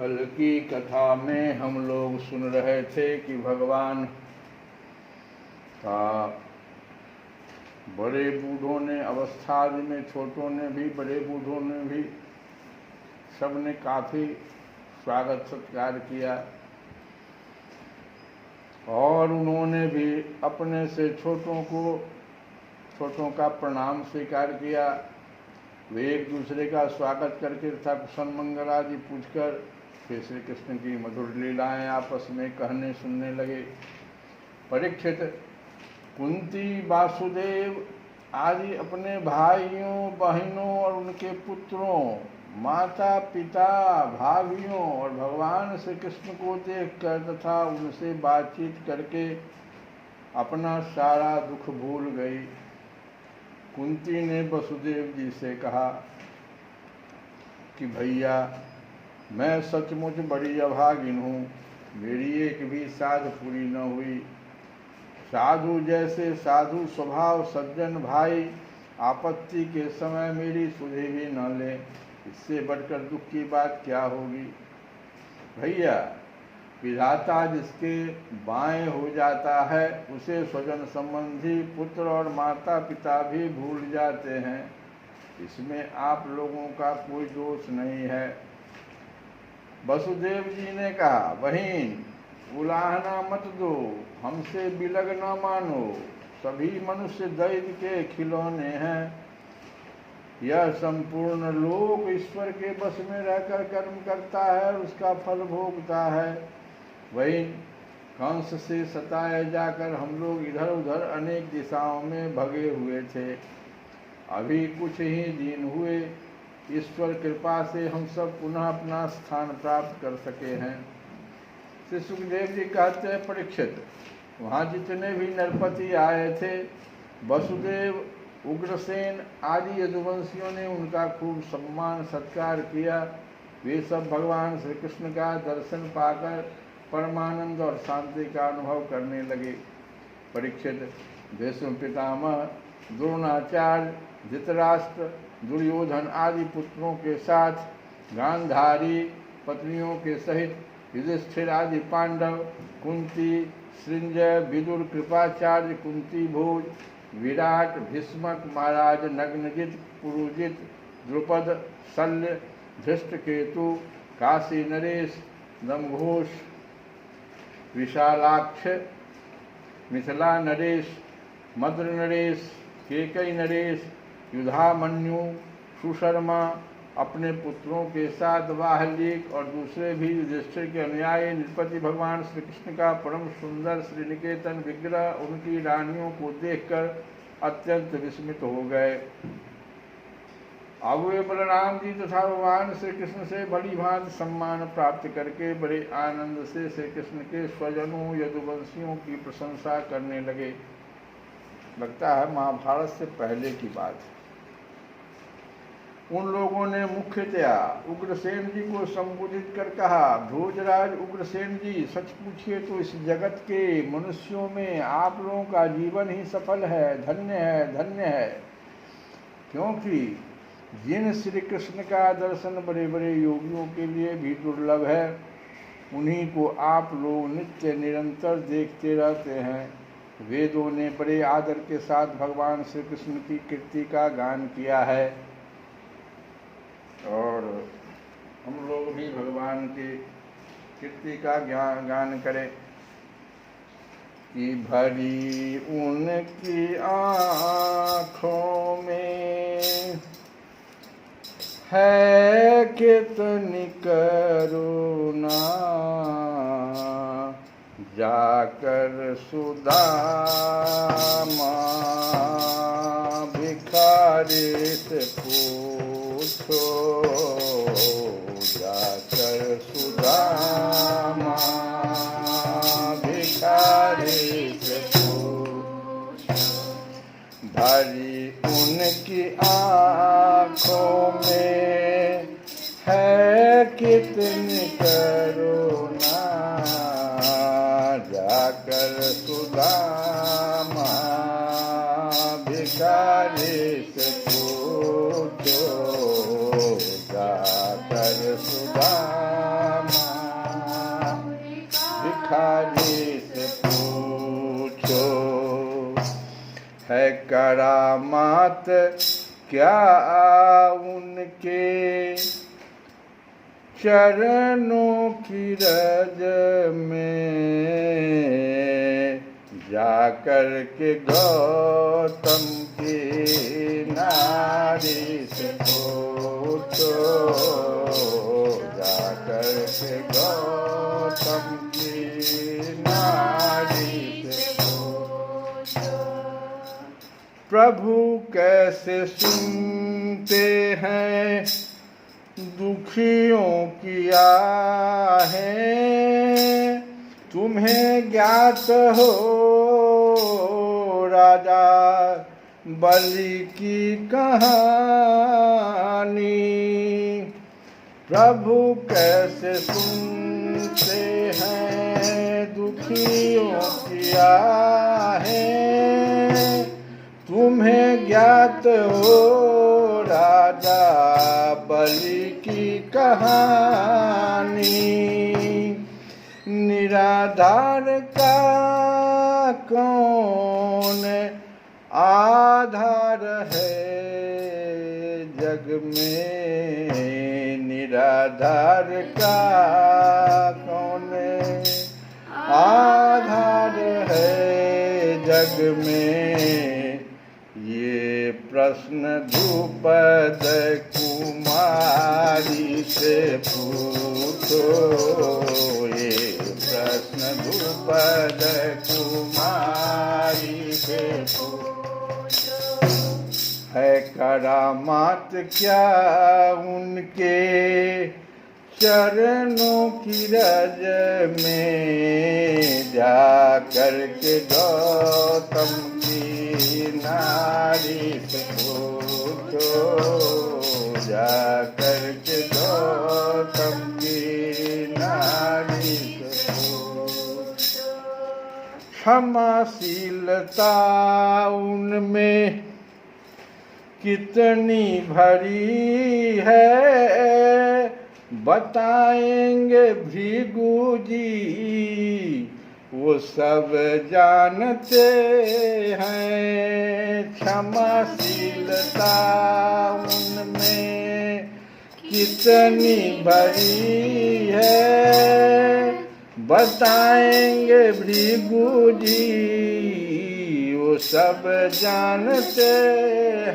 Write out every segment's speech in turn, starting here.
कल की कथा में हम लोग सुन रहे थे कि भगवान का बड़े बूढ़ों ने, अवस्था में छोटों ने भी, बड़े बूढ़ों ने भी, सब ने काफ़ी स्वागत सत्कार किया और उन्होंने भी अपने से छोटों का प्रणाम स्वीकार किया। वे एक दूसरे का स्वागत करके तथा कुशल मंगल आदि पूछकर फिर श्री कृष्ण की मधुर लीलाएं आपस में कहने सुनने लगे। परीक्षित, कुंती, वासुदेव आदि अपने भाइयों बहनों और उनके पुत्रों, माता पिता, भाभियों और भगवान श्री कृष्ण को देखकर तथा उनसे बातचीत करके अपना सारा दुख भूल गई। कुंती ने वसुदेव जी से कहा कि भैया, मैं सचमुच बड़ी अभागिन हूँ, मेरी एक भी साध पूरी न हुई। साधु जैसे साधु स्वभाव सज्जन भाई आपत्ति के समय मेरी सुधे भी न ले, इससे बढ़कर दुख की बात क्या होगी। भैया, विधाता जिसके बाएं हो जाता है उसे स्वजन संबंधी पुत्र और माता पिता भी भूल जाते हैं, इसमें आप लोगों का कोई दोष नहीं है। वसुदेव जी ने कहा, बहिन, उलाहना मत दो, हमसे बिलग न मानो, सभी मनुष्य दैव के खिलौने हैं। यह संपूर्ण लोक ईश्वर के वश में रहकर कर्म करता है, उसका फल भोगता है। वही कंस से सताए जाकर हम लोग इधर उधर अनेक दिशाओं में भगे हुए थे। अभी कुछ ही दिन हुए, ईश्वर कृपा से हम सब पुनः अपना स्थान प्राप्त कर सके हैं। श्री सुखदेव जी कहते हैं, परीक्षित, वहाँ जितने भी नरपति आए थे, वसुदेव, उग्रसेन आदि यदुवंशियों ने उनका खूब सम्मान सत्कार किया। वे सब भगवान श्री कृष्ण का दर्शन पाकर परमानंद और शांति का अनुभव करने लगे। परीक्षित, भीष्म पितामह, द्रोणाचार्य, धृतराष्ट्र, दुर्योधन आदि पुत्रों के साथ गांधारी पत्नियों के सहित युधिष्ठिर आदि पांडव, कुंती, सृंजय, विदुर, कृपाचार्य, कुंती भोज, विराट, भीष्मक, महाराज नग्नजित, पुरुजित, द्रुपद, शल्य, धृष्टकेतु, काशी नरेश, दमघोष, विशालाक्ष, मिथिला नरेश, मद्र नरेश, केकई नरेश, युधामन्यु, सुशर्मा अपने पुत्रों के साथ वाहलिक और दूसरे भी युधिष्ठिर के अनुयायी नृपति भगवान श्री कृष्ण का परम सुंदर श्रीनिकेतन विग्रह उनकी रानियों को देखकर अत्यंत विस्मित हो गए। अब वे बलराम जी तथा भगवान श्री कृष्ण से बड़ी भांति सम्मान प्राप्त करके बड़े आनंद से श्री कृष्ण के स्वजनों यदुवंशियों की प्रशंसा करने लगे। लगता है महाभारत से पहले की बात है। उन लोगों ने मुख्यतया उग्रसेन जी को संबोधित कर कहा, भोजराज उग्रसेन जी, सच पूछिए तो इस जगत के मनुष्यों में आप लोगों का जीवन ही सफल है, धन्य है, धन्य है। क्योंकि जिन श्री कृष्ण का दर्शन बड़े बड़े योगियों के लिए भी दुर्लभ है, उन्हीं को आप लोग नित्य निरंतर देखते रहते हैं। वेदों ने बड़े आदर के साथ भगवान श्री कृष्ण की कीर्ति का गान किया है और हम लोग भी भगवान की कीर्ति का गान करें कि भरी उनकी आँखों में है कितनी करुणा, जाकर सुदामा भिखारी से पूछो, जाकर सुदामा भिखारी से पूछो। भरी उनकी आँखों में है कितनी करुणा, जाकर सुदामा भिखारी से पूछो, जाकर सुदामा क्या उनके चरणों की रज में जाकर के गौतम की नारी से पूछो, जाकर के गौतम की नारी से पूछो। प्रभु कैसे सुनते हैं दुखियों की आहें, तुम्हें ज्ञात हो राजा बलि की कहानी। प्रभु कैसे सुनते हैं दुखियों की आहें, तुम्हें ज्ञात हो राजा बलि की कहानी। निराधार का कौन आधार है जग में, निराधार का कौन आधार है जग में। ये प्रश्न द्रुपद कुमारी से पूछो, ये प्रश्न द्रुपद कुमारी से पूछो। है करामात क्या उनके चरणों की रज में, जाकर के गौतम की नारी से पूछो, जाकर के गौतम की नारी से पूछो। क्षमाशीलता उनमें कितनी भरी है, बताएंगे भृगु जी वो सब जानते हैं। क्षमाशीलता उनमें कितनी भरी है, बताएंगे भृगु जी वो सब जानते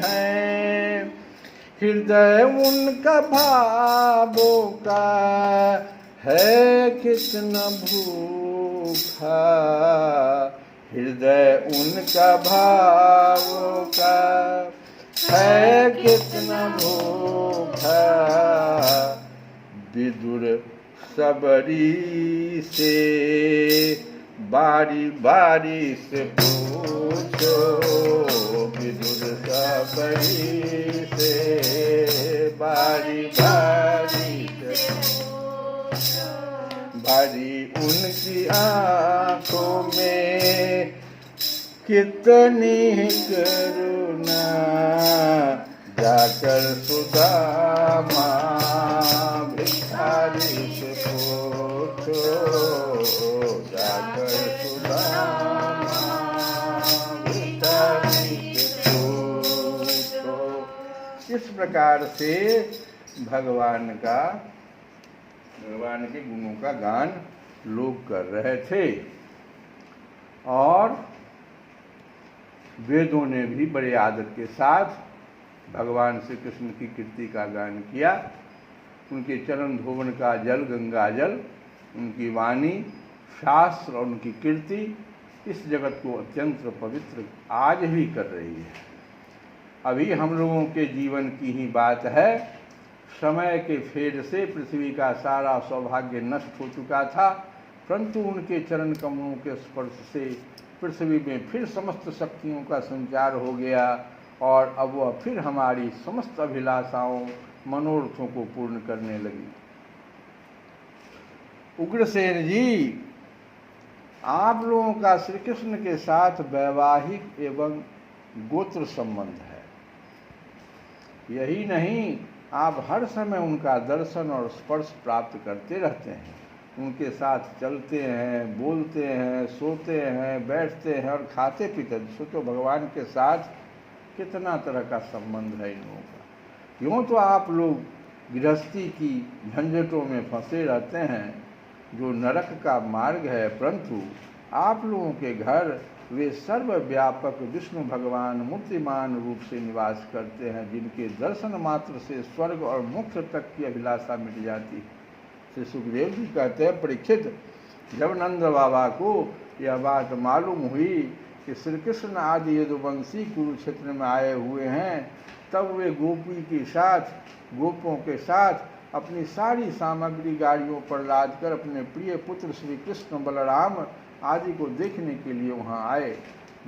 हैं। हृदय उनका भावों का है कितना भूखा, हृदय उनका भावों का है कितना भूखा। विदुर सबरी से बारी बारी से पूछो, विदुर सबरी से बारी बारी से पूछो। बारी उनकी आंखों में कितनी करुणा, जाकर सुदामा भिखारी से पूछो, जाकर सुदामा भिखारी से पूछो। इस प्रकार से भगवान के गुणों का गान लोग कर रहे थे और वेदों ने भी बड़े आदर के साथ भगवान श्री कृष्ण की कीर्ति का गान किया। उनके चरण धोवन का जल गंगा जल, उनकी वाणी, शास्त्र और उनकी कीर्ति इस जगत को अत्यंत पवित्र आज भी कर रही है। अभी हम लोगों के जीवन की ही बात है, समय के फेर से पृथ्वी का सारा सौभाग्य नष्ट हो चुका था, परंतु उनके चरण कमलों के स्पर्श से पृथ्वी में फिर समस्त शक्तियों का संचार हो गया और अब वह फिर हमारी समस्त अभिलाषाओं मनोरथों को पूर्ण करने लगी। उग्रसेन जी, आप लोगों का श्री कृष्ण के साथ वैवाहिक एवं गोत्र संबंध है। यही नहीं, आप हर समय उनका दर्शन और स्पर्श प्राप्त करते रहते हैं, उनके साथ चलते हैं, बोलते हैं, सोते हैं, बैठते हैं और खाते पीते हैं। सो तो भगवान के साथ कितना तरह का संबंध है इन लोगों का। यूँ तो आप लोग गृहस्थी की झंझटों में फंसे रहते हैं, जो नरक का मार्ग है, परंतु आप लोगों के घर वे सर्वव्यापक विष्णु भगवान मूर्तिमान रूप से निवास करते हैं, जिनके दर्शन मात्र से स्वर्ग और मोक्ष तक की अभिलाषा मिट जाती है। श्री सुखदेव जी कहते हैं, परीक्षित, जब नंद बाबा को यह बात मालूम हुई कि श्री कृष्ण आदि यदुवंशी कुरुक्षेत्र में आए हुए हैं, तब वे गोपों के साथ अपनी सारी सामग्री गाड़ियों पर लाद कर अपने प्रिय पुत्र श्री कृष्ण बलराम आदि को देखने के लिए वहां आए।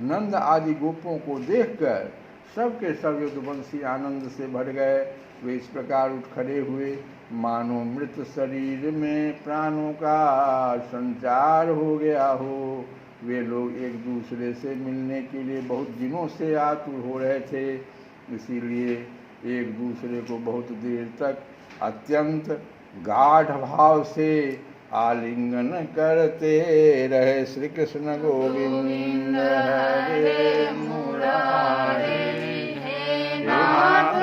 नंद आदि गोपों को देखकर सबके सब यदुवंशी आनंद से भर गए। वे इस प्रकार उठ खड़े हुए, मानो मृत शरीर में प्राणों का संचार हो गया हो। वे लोग एक दूसरे से मिलने के लिए बहुत दिनों से आतुर हो रहे थे, इसीलिए एक दूसरे को बहुत देर तक अत्यंत गाढ़ भाव से आलिंगन करते रहे। श्री कृष्ण गोविंद हरे मुरारी, हे नाथ